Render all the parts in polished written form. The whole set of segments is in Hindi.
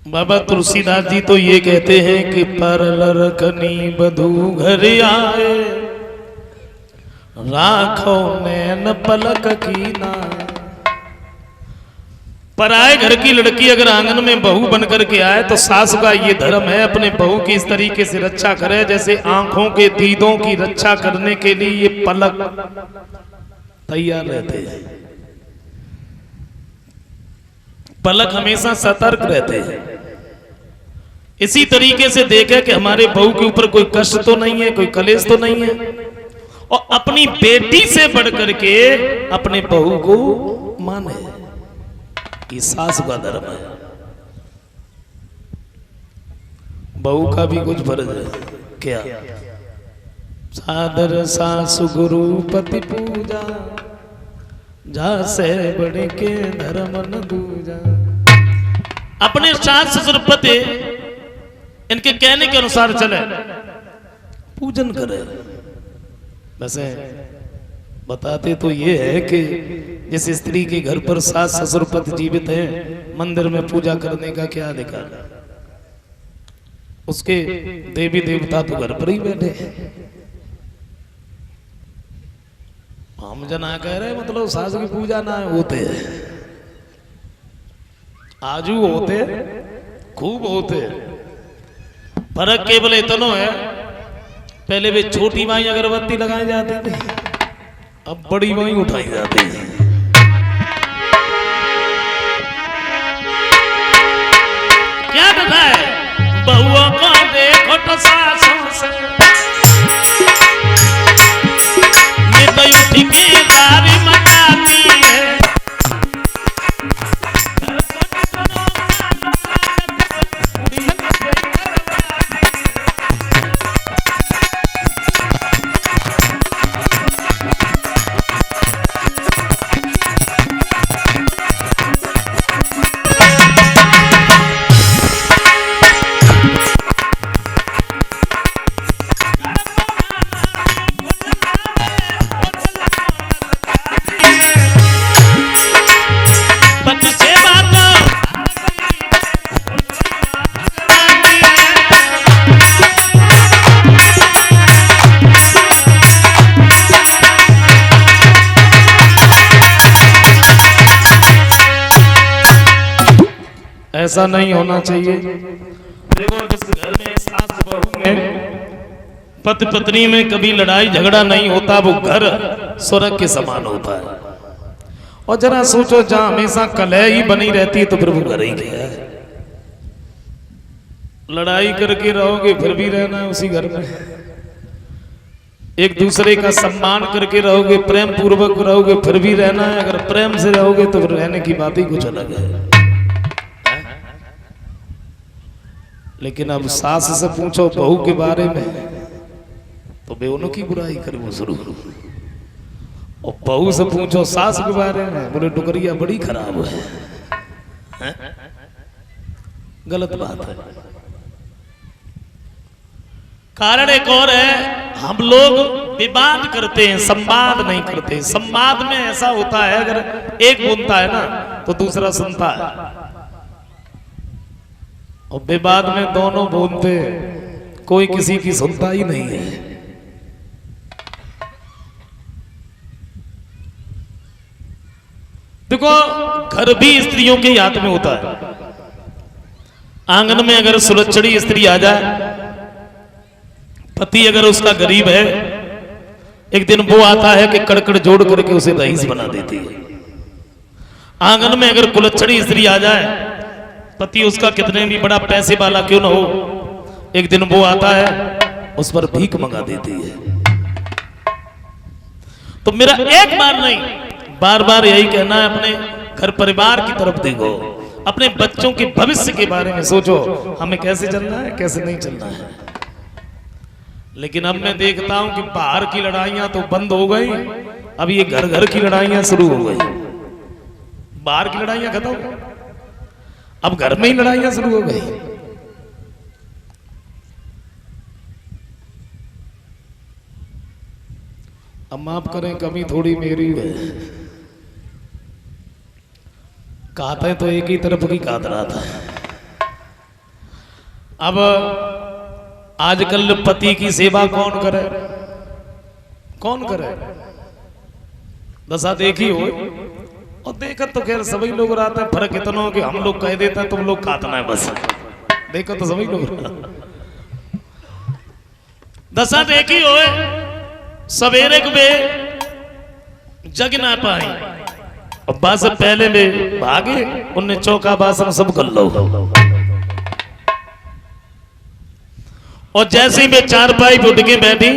बाबा तुलसीदास जी तो ये कहते हैं कि परलर कनी बधू घर आए, राखो नैन पलक की नाय। पराए घर की लड़की अगर आंगन में बहू बनकर के आए तो सास का ये धर्म है अपने बहू की इस तरीके से रक्षा करे जैसे आंखों के दीदों की रक्षा करने के लिए ये पलक तैयार रहते हैं। पलक हमेशा सतर्क रहते हैं। इसी तरीके से देखे कि हमारे बहू के ऊपर कोई कष्ट तो नहीं है, कोई कलेश तो नहीं है, और अपनी बेटी से बढ़कर के अपने बहू को माने। ये सास का धर्म है। बहू का भी कुछ फर्ज है क्या? सादर सासु गुरु पति पूजा, जा से बढ़ के धर्म न दूजा। अपने सास ससुर पति इनके कहने के अनुसार चले, पूजन करे। वैसे बताते तो ये है कि जिस स्त्री के घर पर सास ससुर पति जीवित है, मंदिर में पूजा करने का क्या अधिकार? उसके देवी देवता तो घर पर ही बैठे हैं। हम जना कह रहे मतलब सास की पूजा ना होते है, आजू होते खूब होते। फर्क केवल इतना है, पहले वे छोटी माई अगरबत्ती लगाई जाती थी, अब बड़ी माई उठाई जाती है। क्या कहता है? बहुओं को देखो तो सासों से नित उठ के दारी मचाती है। ऐसा नहीं होना चाहिए। देखो जिस घर में सास बहू में पति पत्नी में कभी लड़ाई झगड़ा नहीं होता, वो घर स्वर्ग के समान होता है। और जरा सोचो जहां हमेशा कलह ही बनी रहती है तो फिर वो घर ही क्या है? लड़ाई करके रहोगे फिर भी रहना है उसी घर में, एक दूसरे का सम्मान करके रहोगे, प्रेम पूर्वक रहोगे फिर भी रहना है। अगर प्रेम से रहोगे तो फिर रहने की बात ही कुछ अलग है। लेकिन अब सास से पूछो बहू के बारे में तो बेउनों की बुराई करे वो शुरू, और बहू से पूछो सास के बारे में बोले टुकरिया बड़ी खराब है। गलत बात है। कारण एक और है, हम लोग विवाद करते हैं, संवाद नहीं करते। संवाद में ऐसा होता है अगर एक बोलता है ना तो दूसरा सुनता है, और विवाद में दोनों बोलते कोई किसी की सुनता ही नहीं है। देखो घर भी स्त्रियों के हाथ में होता है। आंगन में अगर सुलक्षणी स्त्री आ जाए, पति अगर उसका गरीब है, एक दिन वो आता है कि कड़कड़ जोड़ करके उसे रईस बना देती है। आंगन में अगर कुलच्छणी स्त्री आ जाए, पति उसका कितने भी बड़ा पैसे वाला क्यों ना हो, एक दिन वो आता है उस पर भीख मंगा देती है। तो मेरा एक बार नहीं बार बार यही कहना है, अपने घर परिवार की तरफ देखो, अपने बच्चों के भविष्य के बारे में सोचो, हमें कैसे चलना है कैसे नहीं चलना है। लेकिन अब मैं देखता हूं कि बाहर की लड़ाइयां तो बंद हो गई, अब ये घर घर की लड़ाइयां शुरू हो गई। बाहर की लड़ाइयां खत्म, अब घर में ही लड़ाइयां शुरू हो गई। अब माफ करें कमी थोड़ी मेरी है, कहते तो एक ही तरफ की कात रहा था। अब आजकल पति की सेवा कौन करे? कौन करे? दशा देखी हो और देखा तो खैर सभी लोग रहते हैं, फर्क इतना हो कि हम लोग कह देते हैं तुम लोग खातना है बस, देखो तो सभी लोग। दशा देखी हो सवेरे के जग ना पाई और बस पहले में भागे, उनने चौका बासन सब कर लो और जैसे ही वे चारपाई उठ के बैठी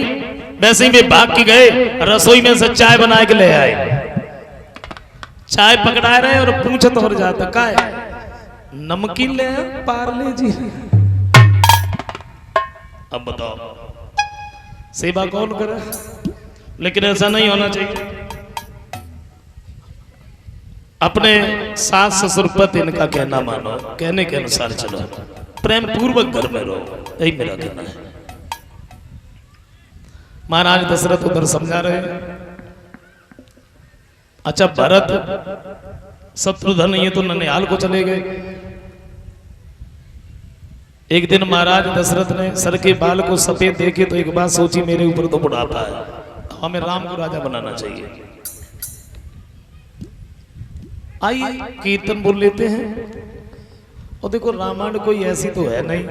वैसे ही वे भाग के गए रसोई में से चाय बना के ले आए। चाय पकड़ा रहे और पूछे तो हो जाता का है? नमकीन ले पार्ले जी। अब बताओ सेवा कौन करे? लेकिन ऐसा नहीं होना चाहिए। अपने सास ससुर पति इनका कहना मानो, कहने के अनुसार चलो, प्रेम पूर्वक घर में रहो, यही मेरा कहना है। महाराज दशरथ उधर समझा रहे। अच्छा भरत शत्रुघ्न ये तो ननिहाल को चले गए। एक दिन महाराज दशरथ ने सर के बाल को सफेद देखे तो एक बात सोची, मेरे ऊपर तो बुढ़ापा है, हमें राम को राजा बनाना चाहिए। आइए कीर्तन बोल लेते हैं। और देखो रामायण कोई ऐसी तो है नहीं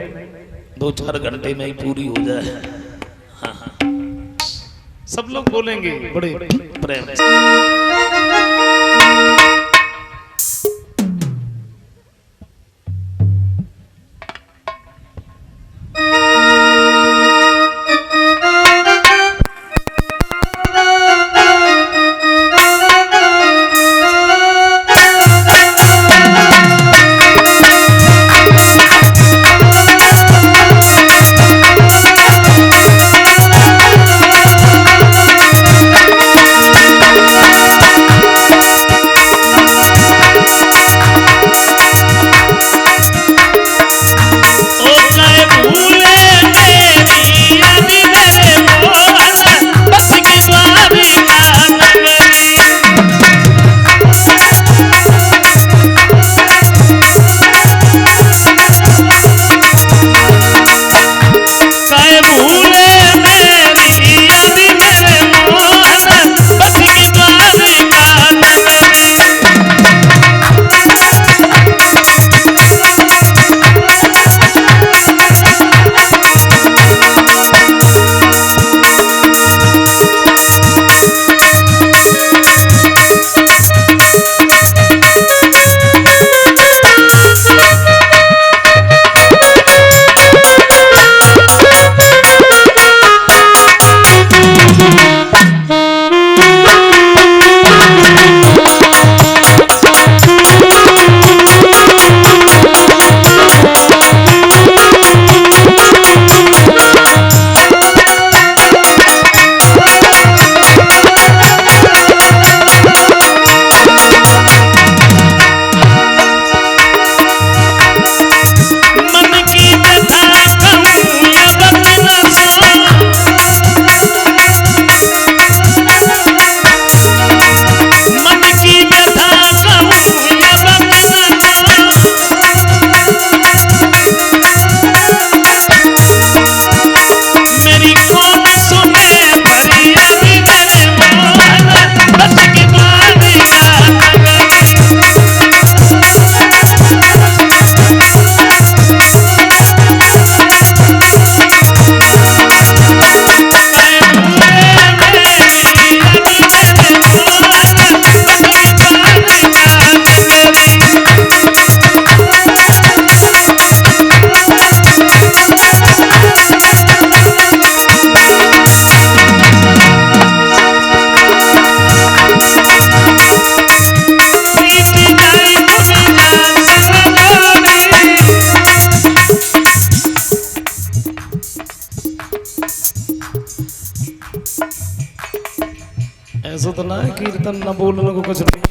2-4 घंटे में ही पूरी हो जाए। हाँ हाँ सब लोग बोलेंगे बड़े प्रेम से। ऐसा तो ना कीर्तन न बोलने को कुछ नहीं।